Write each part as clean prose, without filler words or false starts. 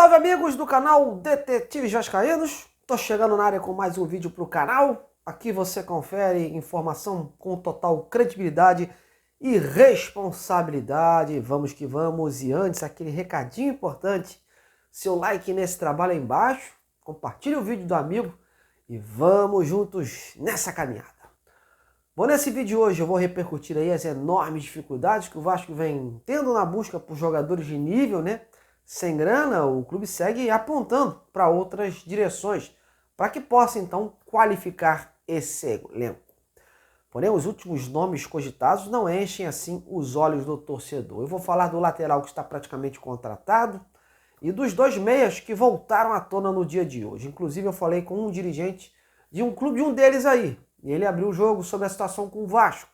Salve amigos do canal Detetives Vascaínos, tô chegando na área com mais um vídeo para o canal. Aqui você confere informação com total credibilidade e responsabilidade. Vamos que vamos, e antes aquele recadinho importante, seu like nesse trabalho aí embaixo, compartilhe o vídeo do amigo e vamos juntos nessa caminhada. Bom, nesse vídeo de hoje eu vou repercutir aí as enormes dificuldades que o Vasco vem tendo na busca por jogadores de nível, né? Sem grana, o clube segue apontando para outras direções, para que possa então qualificar esse elenco. Porém, os últimos nomes cogitados não enchem assim os olhos do torcedor. Eu vou falar do lateral que está praticamente contratado e dos dois meias que voltaram à tona no dia de hoje. Inclusive eu falei com um dirigente de um clube, de um deles aí, e ele abriu o jogo sobre a situação com o Vasco.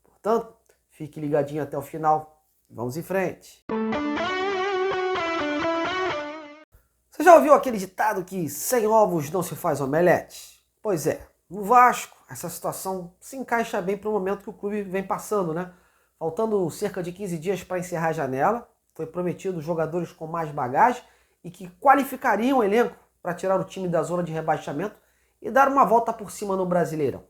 Portanto, fique ligadinho até o final. Vamos em frente. Você já ouviu aquele ditado que sem ovos não se faz omelete? Pois é, no Vasco essa situação se encaixa bem para o momento que o clube vem passando, né? Faltando cerca de 15 dias para encerrar a janela, foi prometido jogadores com mais bagagem e que qualificariam o elenco para tirar o time da zona de rebaixamento e dar uma volta por cima no Brasileirão.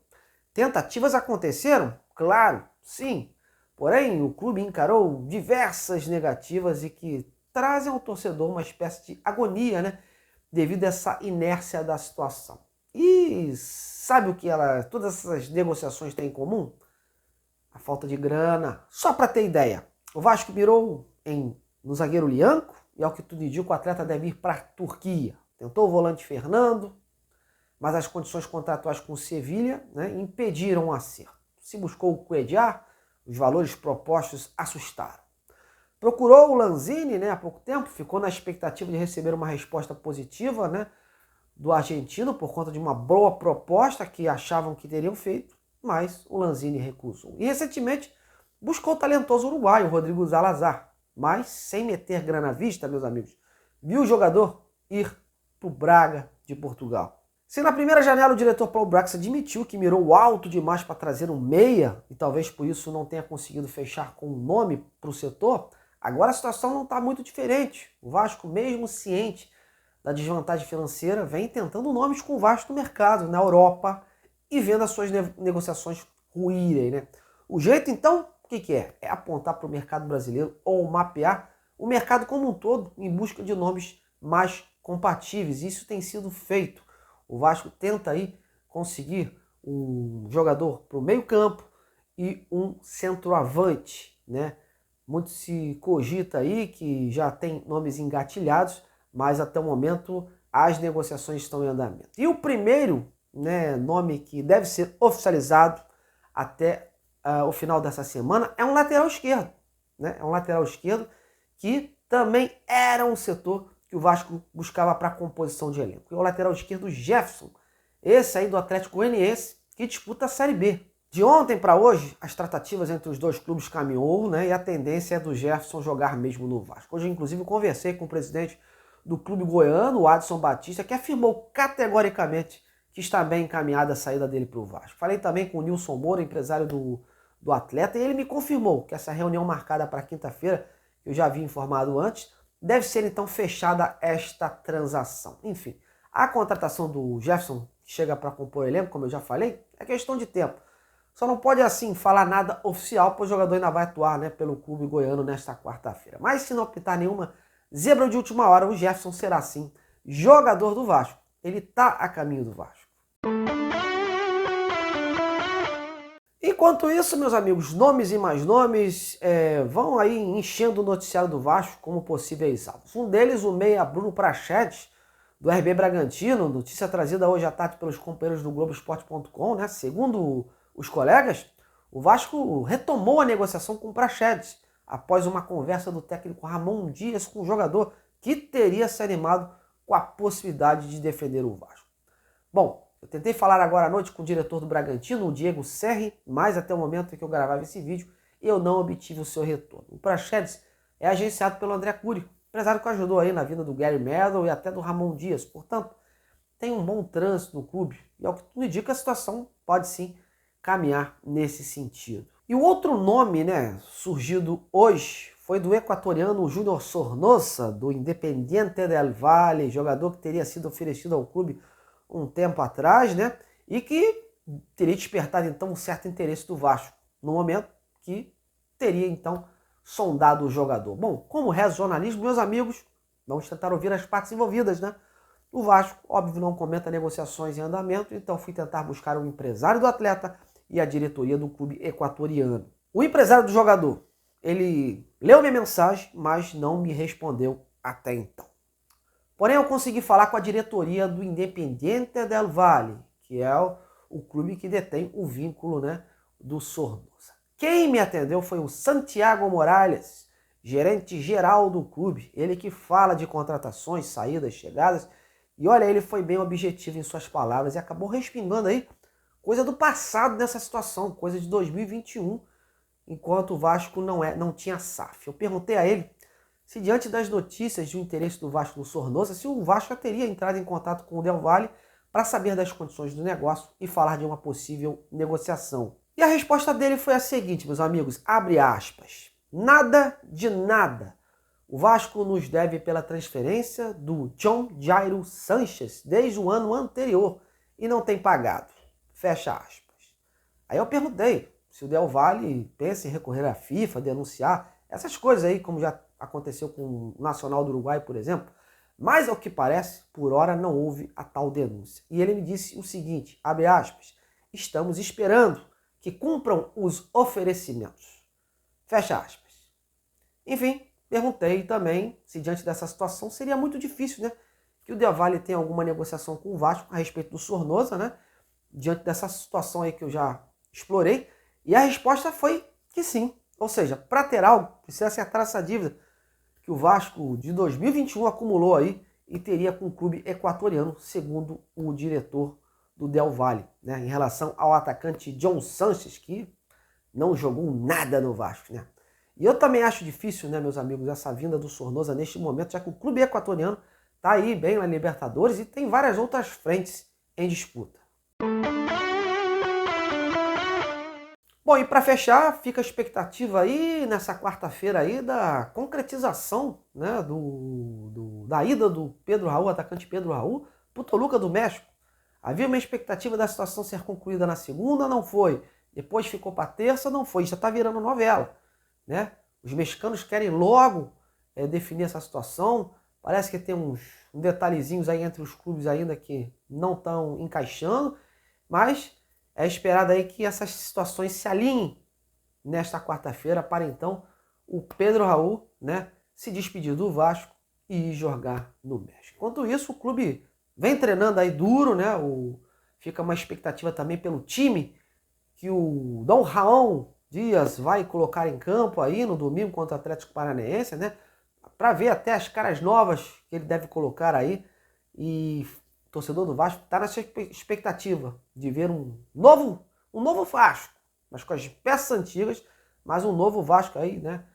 Tentativas aconteceram? Claro, sim. Porém, o clube encarou diversas negativas e que trazem ao torcedor uma espécie de agonia, né? Devido a essa inércia da situação. E sabe o que todas essas negociações têm em comum? A falta de grana. Só para ter ideia, o Vasco mirou no zagueiro Lianco e, ao que tudo indica, o atleta deve ir para a Turquia. Tentou o volante Fernando, mas as condições contratuais com o Sevilha, né, impediram o acerto. Se buscou o Cuéllar, os valores propostos assustaram. Procurou o Lanzini, né, há pouco tempo, ficou na expectativa de receber uma resposta positiva, né, do argentino por conta de uma boa proposta que achavam que teriam feito, mas o Lanzini recusou. E recentemente buscou o talentoso uruguaio, Rodrigo Zalazar, mas sem meter grana à vista, meus amigos, viu o jogador ir para o Braga de Portugal. Se na primeira janela o diretor Paulo Brax admitiu que mirou alto demais para trazer um meia, e talvez por isso não tenha conseguido fechar com um nome para o setor, agora a situação não está muito diferente. O Vasco, mesmo ciente da desvantagem financeira, vem tentando nomes com o Vasco no mercado, na Europa, e vendo as suas negociações ruírem, né? O jeito, então, o que é? É apontar para o mercado brasileiro ou mapear o mercado como um todo em busca de nomes mais compatíveis. Isso tem sido feito. O Vasco tenta aí conseguir um jogador para o meio campo e um centroavante, né? Muito se cogita aí que já tem nomes engatilhados, mas até o momento as negociações estão em andamento. E o primeiro, né, nome que deve ser oficializado até o final dessa semana é um lateral esquerdo, né? É um lateral esquerdo que também era um setor que o Vasco buscava para a composição de elenco. E o lateral esquerdo Jefferson, esse aí do Atlético Goianiense, que disputa a Série B. De ontem para hoje, as tratativas entre os dois clubes caminhou, né? E a tendência é do Jefferson jogar mesmo no Vasco. Hoje, inclusive, conversei com o presidente do clube goiano, o Adson Batista, que afirmou categoricamente que está bem encaminhada a saída dele para o Vasco. Falei também com o Nilson Moura, empresário do atleta, e ele me confirmou que essa reunião marcada para quinta-feira, eu já havia informado antes, deve ser então fechada esta transação. Enfim, a contratação do Jefferson, que chega para compor o elenco, como eu já falei, é questão de tempo. Só não pode assim falar nada oficial, pois o jogador ainda vai atuar, né, pelo clube goiano nesta quarta-feira. Mas se não optar nenhuma zebra de última hora, o Jefferson será sim jogador do Vasco. Ele está a caminho do Vasco. Enquanto isso, meus amigos, nomes e mais nomes vão aí enchendo o noticiário do Vasco como possíveis alvos. Um deles, o meia Bruno Prachedes, do RB Bragantino, notícia trazida hoje à tarde pelos companheiros do Globoesporte.com, né? Segundo os colegas, o Vasco retomou a negociação com o Prachedes após uma conversa do técnico Ramon Dias com o jogador que teria se animado com a possibilidade de defender o Vasco. Bom, eu tentei falar agora à noite com o diretor do Bragantino, o Diego Serri, mas até o momento em que eu gravava esse vídeo, eu não obtive o seu retorno. O Prachedes é agenciado pelo André Cury, empresário que ajudou aí na vinda do Gary Medel e até do Ramon Dias. Portanto, tem um bom trânsito no clube e, ao que tudo indica, a situação pode sim caminhar nesse sentido. E o outro nome, né, surgido hoje foi do equatoriano Júnior Sornosa, do Independiente del Valle, jogador que teria sido oferecido ao clube um tempo atrás, né? E que teria despertado então um certo interesse do Vasco, no momento que teria então sondado o jogador. Bom, como reza o jornalismo, meus amigos, vamos tentar ouvir as partes envolvidas, né? O Vasco, óbvio, não comenta negociações em andamento, então fui tentar buscar um empresário do atleta e a diretoria do clube equatoriano. O empresário do jogador, ele leu minha mensagem, mas não me respondeu até então. Porém, eu consegui falar com a diretoria do Independiente del Valle, que é o clube que detém o vínculo, né, do Sornosa. Quem me atendeu foi o Santiago Morales, gerente geral do clube. Ele que fala de contratações, saídas, chegadas. E olha, ele foi bem objetivo em suas palavras e acabou respingando aí coisa do passado nessa situação, coisa de 2021, enquanto o Vasco não tinha SAF. Eu perguntei a ele se diante das notícias de um interesse do Vasco no Sornosa, se o Vasco já teria entrado em contato com o Del Valle para saber das condições do negócio e falar de uma possível negociação. E a resposta dele foi a seguinte, meus amigos, abre aspas, nada de nada. O Vasco nos deve pela transferência do John Jairo Sanchez desde o ano anterior e não tem pagado. Fecha aspas. Aí eu perguntei se o Del Valle pensa em recorrer à FIFA, denunciar essas coisas aí, como já aconteceu com o Nacional do Uruguai, por exemplo. Mas, ao que parece, por hora não houve a tal denúncia. E ele me disse o seguinte, abre aspas, estamos esperando que cumpram os oferecimentos. Fecha aspas. Enfim, perguntei também se diante dessa situação seria muito difícil, né? Que o Del Valle tenha alguma negociação com o Vasco a respeito do Sornosa, né? Diante dessa situação aí que eu já explorei. E a resposta foi que sim. Ou seja, para ter algo, precisa acertar essa dívida que o Vasco de 2021 acumulou aí e teria com o clube equatoriano, segundo o diretor do Del Valle, né? Em relação ao atacante John Sanchez, que não jogou nada no Vasco, né? E eu também acho difícil, né, meus amigos, essa vinda do Sornosa neste momento, já que o clube equatoriano está aí bem na Libertadores e tem várias outras frentes em disputa. Bom, e para fechar, fica a expectativa aí nessa quarta-feira aí da concretização, né, da ida do Pedro Raul, atacante Pedro Raul, para o Toluca do México. Havia uma expectativa da situação ser concluída na segunda, não foi. Depois ficou para terça, não foi. Já está virando novela, né? Os mexicanos querem logo definir essa situação. Parece que tem uns detalhezinhos aí entre os clubes ainda que não estão encaixando, mas é esperado aí que essas situações se alinhem nesta quarta-feira para então o Pedro Raul, né, se despedir do Vasco e ir jogar no México. Enquanto isso, o clube vem treinando aí duro, né? Fica uma expectativa também pelo time que o Dom Raon Dias vai colocar em campo aí no domingo contra o Atlético Paranaense, né? Para ver até as caras novas que ele deve colocar aí. E o torcedor do Vasco está nessa expectativa de ver um novo Vasco, mas com as peças antigas, mas um novo Vasco aí, né?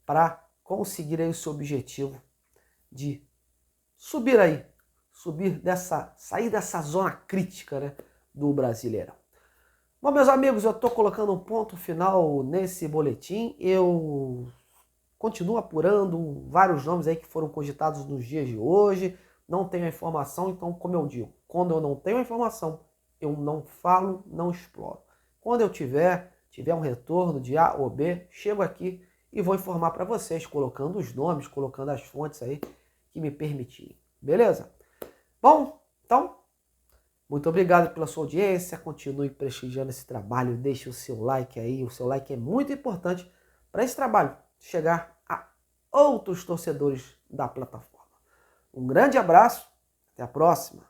Para conseguir aí o seu objetivo de sair dessa zona crítica, né, do Brasileirão. Bom, meus amigos, eu estou colocando um ponto final nesse boletim. Eu continuo apurando vários nomes aí que foram cogitados nos dias de hoje. Não tenho a informação, então, como eu digo, quando eu não tenho a informação, eu não falo, não exploro. Quando eu tiver um retorno de A ou B, chego aqui e vou informar para vocês, colocando os nomes, colocando as fontes aí que me permitirem. Beleza? Bom, então, muito obrigado pela sua audiência, continue prestigiando esse trabalho, deixe o seu like aí, o seu like é muito importante para esse trabalho chegar a outros torcedores da plataforma. Um grande abraço, até a próxima!